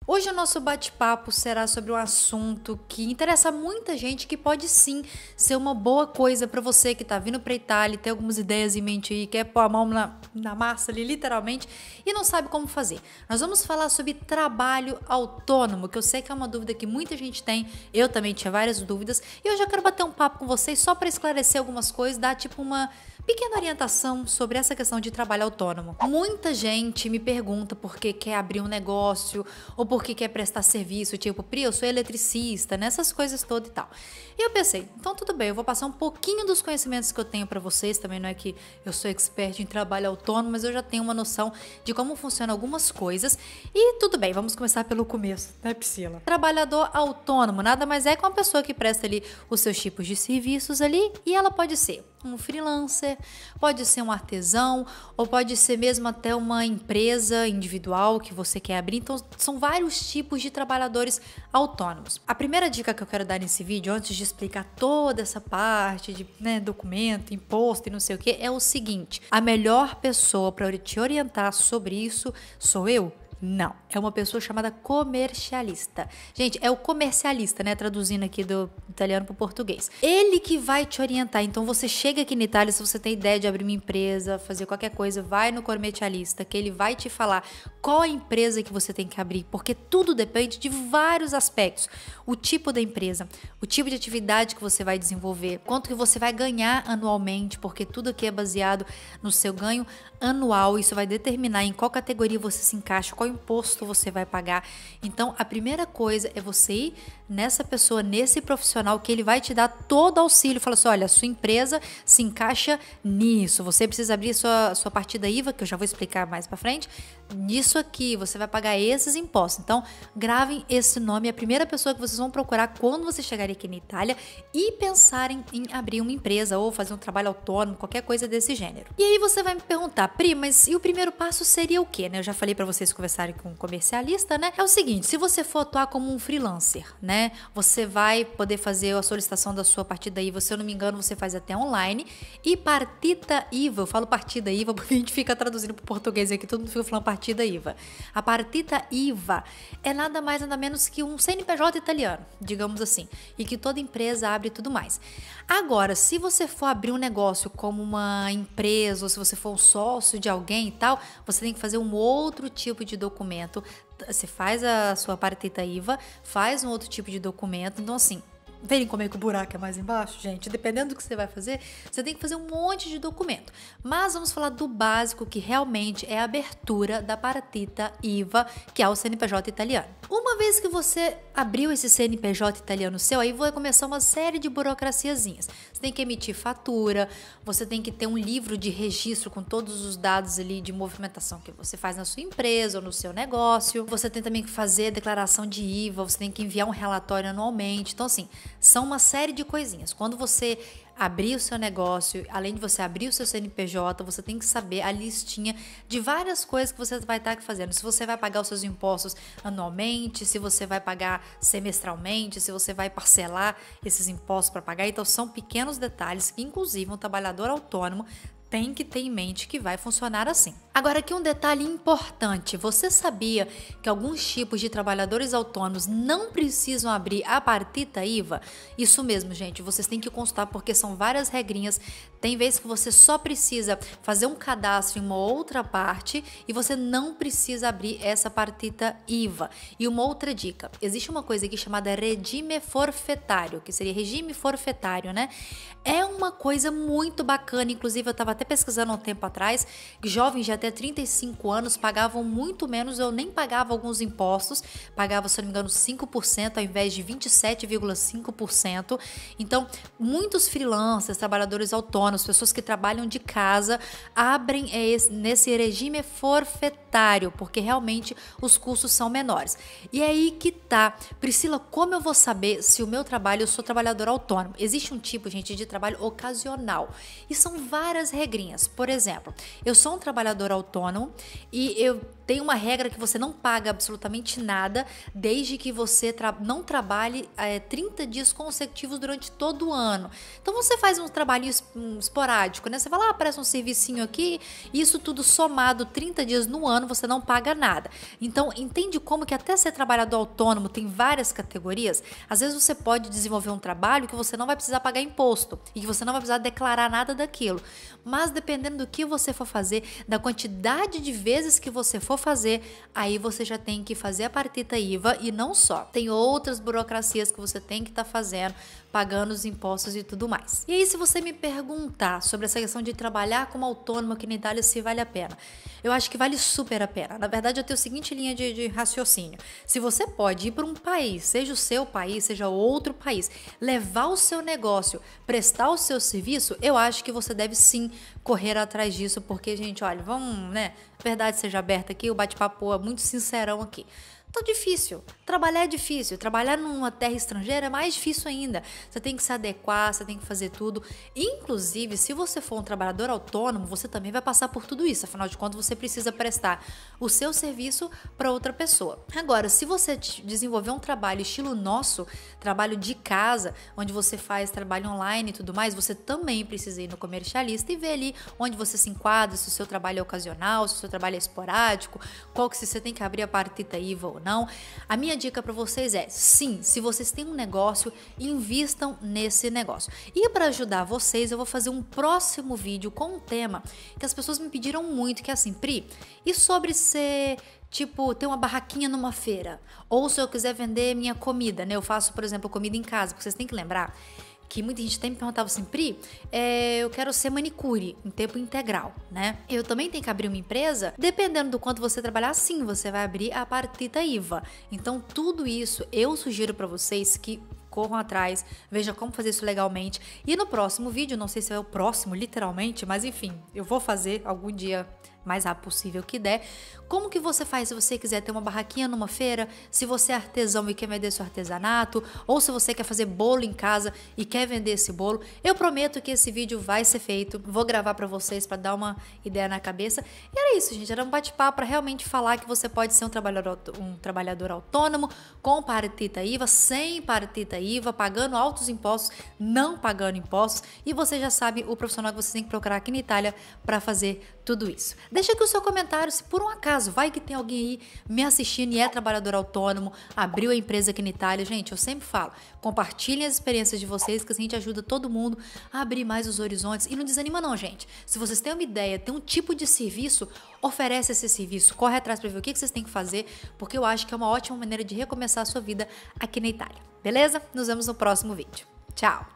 Hoje o nosso bate-papo será sobre um assunto que interessa muita gente, que pode sim ser uma boa coisa para você que tá vindo pra Itália, tem algumas ideias em mente aí, quer pôr a mão na massa ali, literalmente, e não sabe como fazer. Nós vamos falar sobre trabalho autônomo, que eu sei que é uma dúvida que muita gente tem, eu também tinha várias dúvidas, e hoje eu quero bater um papo com vocês só para esclarecer algumas coisas, dar tipo uma pequena orientação sobre essa questão de trabalho autônomo. Muita gente me pergunta por que quer abrir um negócio ou por que quer prestar serviço, tipo, Pri, eu sou eletricista, nessas coisas todas e tal. E eu pensei, então tudo bem, eu vou passar um pouquinho dos conhecimentos que eu tenho para vocês, também não é que eu sou expert em trabalho autônomo, mas eu já tenho uma noção de como funcionam algumas coisas. E tudo bem, vamos começar pelo começo, né, Priscila? Trabalhador autônomo nada mais é que uma pessoa que presta ali os seus tipos de serviços ali, e ela pode ser um freelancer, pode ser um artesão, ou pode ser mesmo até uma empresa individual que você quer abrir. Então, são vários tipos de trabalhadores autônomos. A primeira dica que eu quero dar nesse vídeo, antes de explicar toda essa parte de documento, imposto e não sei o que, é o seguinte: a melhor pessoa para te orientar sobre isso sou eu? Não, é uma pessoa chamada comercialista. Gente, é o comercialista, né? Traduzindo aqui do italiano para o português. Ele que vai te orientar. Então, você chega aqui na Itália, se você tem ideia de abrir uma empresa, fazer qualquer coisa, vai no comercialista, que ele vai te falar qual a empresa que você tem que abrir, porque tudo depende de vários aspectos. O tipo da empresa, o tipo de atividade que você vai desenvolver, quanto que você vai ganhar anualmente, porque tudo aqui é baseado no seu ganho anual. Isso vai determinar em qual categoria você se encaixa, qual imposto você vai pagar. Então, a primeira coisa é você ir nessa pessoa, nesse profissional, que ele vai te dar todo auxílio. Fala assim, olha, sua empresa se encaixa nisso, você precisa abrir sua partida IVA, que eu já vou explicar mais pra frente, nisso aqui, você vai pagar esses impostos. Então, gravem esse nome, é a primeira pessoa que vocês vão procurar quando vocês chegarem aqui na Itália e pensarem em abrir uma empresa ou fazer um trabalho autônomo, qualquer coisa desse gênero. E aí você vai me perguntar, Pri, mas e o primeiro passo seria o quê, né? Eu já falei pra vocês conversarem com um comercialista, né? É o seguinte, se você for atuar como um freelancer, né? Você vai poder fazer a solicitação da sua partida IVA, se eu não me engano, você faz até online. E partita IVA, eu falo partida IVA porque a gente fica traduzindo pro português aqui, todo mundo fica falando partida IVA. A partita IVA é nada mais nada menos que um CNPJ italiano, digamos assim, e que toda empresa abre e tudo mais. Agora, se você for abrir um negócio como uma empresa, ou se você for um sócio de alguém e tal, você tem que fazer um outro tipo de documento. Você faz a sua partita IVA, faz um outro tipo de documento. Então, assim, verem como é que o buraco é mais embaixo, gente? Dependendo do que você vai fazer, você tem que fazer um monte de documento. Mas vamos falar do básico, que realmente é a abertura da partita IVA, que é o CNPJ italiano. Uma vez que você abriu esse CNPJ italiano seu, aí vai começar uma série de burocraciazinhas. Você tem que emitir fatura, você tem que ter um livro de registro com todos os dados ali de movimentação que você faz na sua empresa ou no seu negócio. Você tem também que fazer declaração de IVA, você tem que enviar um relatório anualmente. Então, assim, são uma série de coisinhas. Quando você abrir o seu negócio, além de você abrir o seu CNPJ, você tem que saber a listinha de várias coisas que você vai estar fazendo. Se você vai pagar os seus impostos anualmente, se você vai pagar semestralmente, se você vai parcelar esses impostos para pagar. Então, são pequenos detalhes que, inclusive, um trabalhador autônomo tem que ter em mente que vai funcionar assim. Agora, aqui um detalhe importante. Você sabia que alguns tipos de trabalhadores autônomos não precisam abrir a partita IVA? Isso mesmo, gente. Vocês têm que consultar porque são várias regrinhas. Tem vezes que você só precisa fazer um cadastro em uma outra parte e você não precisa abrir essa partita IVA. E uma outra dica. Existe uma coisa aqui chamada regime forfetário, que seria regime forfetário, né? É uma coisa muito bacana. Inclusive, eu estava até pesquisando um tempo atrás, que jovens de até 35 anos pagavam muito menos. Eu nem pagava alguns impostos, pagava, se não me engano, 5% ao invés de 27,5%. Então, muitos freelancers, trabalhadores autônomos, pessoas que trabalham de casa, abrem nesse regime forfetário, porque realmente os custos são menores. E é aí que tá. Priscila, como eu vou saber se o meu trabalho, eu sou trabalhador autônomo? Existe um tipo, gente, de trabalho ocasional. E são várias regrinhas. Por exemplo, eu sou um trabalhador autônomo e eu tem uma regra que você não paga absolutamente nada desde que você não trabalhe 30 dias consecutivos durante todo o ano. Então você faz um trabalho esporádico, né? Você vai lá, presta um servicinho aqui, isso tudo somado 30 dias no ano, você não paga nada. Então entende como que até ser trabalhador autônomo tem várias categorias? Às vezes você pode desenvolver um trabalho que você não vai precisar pagar imposto e que você não vai precisar declarar nada daquilo. Mas dependendo do que você for fazer, da quantidade de vezes que você for fazer, aí você já tem que fazer a partita IVA e não só. Tem outras burocracias que você tem que estar fazendo, pagando os impostos e tudo mais. E aí, se você me perguntar sobre essa questão de trabalhar como autônomo aqui na Itália, se vale a pena, eu acho que vale super a pena. Na verdade, eu tenho a seguinte linha de raciocínio. Se você pode ir para um país, seja o seu país, seja outro país, levar o seu negócio, prestar o seu serviço, eu acho que você deve sim correr atrás disso, porque, gente, olha, vamos, né? Verdade seja aberta aqui, o bate-papo é muito sincerão aqui. Tá difícil. Trabalhar é difícil. Trabalhar numa terra estrangeira é mais difícil ainda. Você tem que se adequar, você tem que fazer tudo. Inclusive, se você for um trabalhador autônomo, você também vai passar por tudo isso. Afinal de contas, você precisa prestar o seu serviço para outra pessoa. Agora, se você desenvolver um trabalho estilo nosso, trabalho de casa, onde você faz trabalho online e tudo mais, você também precisa ir no comercialista e ver ali onde você se enquadra, se o seu trabalho é ocasional, se o seu trabalho é esporádico, qual que se você tem que abrir a partita IVA ou não. A minha dica para vocês é, sim, se vocês têm um negócio, invistam nesse negócio. E para ajudar vocês, eu vou fazer um próximo vídeo com um tema que as pessoas me pediram muito, que é assim, Pri, e sobre ser, tipo, ter uma barraquinha numa feira? Ou se eu quiser vender minha comida, né? Eu faço, por exemplo, comida em casa, porque vocês têm que lembrar que muita gente até me perguntava assim, Pri, eu quero ser manicure em tempo integral, né? Eu também tenho que abrir uma empresa? Dependendo do quanto você trabalhar, sim, você vai abrir a partita IVA. Então, tudo isso eu sugiro para vocês que corram atrás, veja como fazer isso legalmente. E no próximo vídeo, não sei se é o próximo, literalmente, mas enfim, eu vou fazer algum dia mais rápido possível que der. Como que você faz se você quiser ter uma barraquinha numa feira, se você é artesão e quer vender seu artesanato, ou se você quer fazer bolo em casa e quer vender esse bolo? Eu prometo que esse vídeo vai ser feito, vou gravar para vocês para dar uma ideia na cabeça. E era isso, gente, era um bate-papo para realmente falar que você pode ser um trabalhador autônomo, com partita IVA, sem partita IVA, pagando altos impostos, não pagando impostos, e você já sabe o profissional que você tem que procurar aqui na Itália para fazer tudo isso. Deixa aqui o seu comentário, se por um acaso vai que tem alguém aí me assistindo e é trabalhador autônomo, abriu a empresa aqui na Itália. Gente, eu sempre falo, compartilhem as experiências de vocês, que a gente ajuda todo mundo a abrir mais os horizontes. E não desanima não, gente. Se vocês têm uma ideia, tem um tipo de serviço, oferece esse serviço, corre atrás para ver o que vocês têm que fazer, porque eu acho que é uma ótima maneira de recomeçar a sua vida aqui na Itália. Beleza? Nos vemos no próximo vídeo. Tchau!